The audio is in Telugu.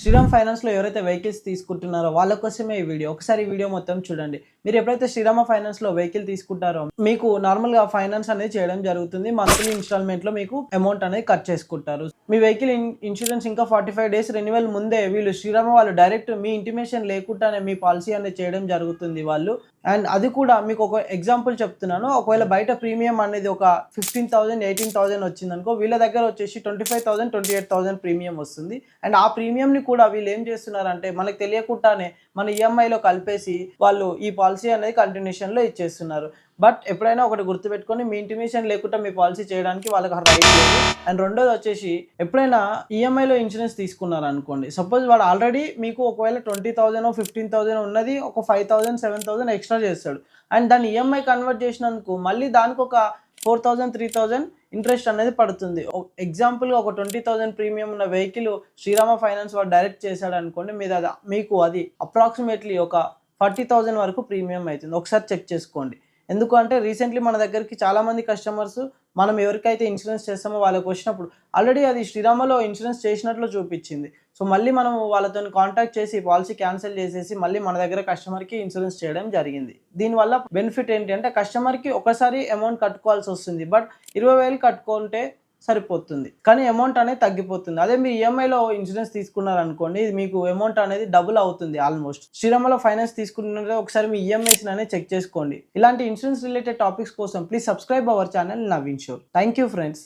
శ్రీరామ్ ఫైనాన్స్లో ఎవరైతే వెహికల్స్ తీసుకుంటున్నారో వాళ్ళ కోసమే ఈ వీడియో. ఒకసారి ఈ వీడియో మొత్తం చూడండి. మీరు ఎప్పుడైతే శ్రీరామ ఫైనాన్స్లో వెహికల్ తీసుకుంటారో మీకు నార్మల్గా ఫైనాన్స్ అనేది చేయడం జరుగుతుంది. మంత్లీ ఇన్స్టాల్మెంట్లో మీకు అమౌంట్ అనేది కట్ చేసుకుంటారు. మీ వెహికల్ ఇన్సూరెన్స్ ఇంకా 45 డేస్ రెన్యువల్ ముందే వీళ్ళు శ్రీరామ వాళ్ళు డైరెక్ట్ మీ ఇంటిమేషన్ లేకుండానే మీ పాలసీ అనేది చేయడం జరుగుతుంది వాళ్ళు. అండ్ అది కూడా మీకు ఒక ఎగ్జాంపుల్ చెప్తున్నాను. ఒకవేళ బయట ప్రీమియం అనేది ఒక 15,000 18,000 వచ్చిందనుకో, వీళ్ళ దగ్గర వచ్చేసి 25,000 28,000 ప్రీమియం వస్తుంది. అండ్ ఆ ప్రీమియంని కూడా వీళ్ళు ఏం చేస్తున్నారంటే మనకు తెలియకుండానే మన ఈఎంఐలో కలిపేసి వాళ్ళు ఈ పాలసీ అనేది కంటిన్యూషన్లో ఇచ్చేస్తున్నారు. బట్ ఎప్పుడైనా ఒకటి గుర్తుపెట్టుకొని, మీ ఇంటిమేషన్ లేకుండా మీ పాలసీ చేయడానికి వాళ్ళకి రైట్ లేదు. అండ్ రెండోది వచ్చేసి, ఎప్పుడైనా ఈఎంఐలో ఇన్సూరెన్స్ తీసుకున్నారనుకోండి, సపోజ్ వాడు ఆల్రెడీ మీకు ఒకవేళ 20,000 15,000 ఉన్నది ఒక 5,000 7,000 ఎక్స్ట్రా చేస్తాడు. అండ్ దాన్ని ఈఎంఐ కన్వర్ట్ చేసినందుకు మళ్ళీ దానికి ఒక 4,000 3,000 ఇంట్రెస్ట్ అనేది పడుతుంది. ఎగ్జాంపుల్గా ఒక 20,000 ప్రీమియం ఉన్న వెహికల్ శ్రీరామ ఫైనాన్స్ వాడు డైరెక్ట్ చేశాడు అనుకోండి, మీకు అది అప్రాక్సిమేట్లీ ఒక 40,000 వరకు ప్రీమియం అవుతుంది. ఒకసారి చెక్ చేసుకోండి. ఎందుకు అంటే రీసెంట్లీ మన దగ్గరికి చాలామంది కస్టమర్స్ మనం ఎవరికైతే ఇన్సూరెన్స్ చేస్తామో వాళ్ళకి వచ్చినప్పుడు ఆల్రెడీ అది శ్రీరామలో ఇన్సూరెన్స్ చేసినట్లు చూపించింది. సో మళ్ళీ మనం వాళ్ళతో కాంటాక్ట్ చేసి పాలసీ క్యాన్సిల్ చేసేసి మళ్ళీ మన దగ్గర కస్టమర్కి ఇన్సూరెన్స్ చేయడం జరిగింది. దీనివల్ల బెనిఫిట్ ఏంటి అంటే కస్టమర్కి ఒకసారి అమౌంట్ కట్టుకోవాల్సి వస్తుంది. బట్ 20,000 కట్టుకుంటే సరిపోతుంది, కానీ అమౌంట్ అనేది తగ్గిపోతుంది. అదే మీరు ఈఎంఐలో ఇన్సూరెన్స్ తీసుకున్నారనుకోండి, ఇది మీకు అమౌంట్ అనేది డబుల్ అవుతుంది ఆల్మోస్ట్. శ్రీరామలో ఫైనాన్స్ తీసుకుంటున్నారో ఒకసారి మీ ఈఎంఐస్ అనేది చెక్ చేసుకోండి. ఇలాంటి ఇన్సూరెన్స్ రిలేటెడ్ టాపిక్స్ కోసం please subscribe our channel Naveen show. Thank you friends.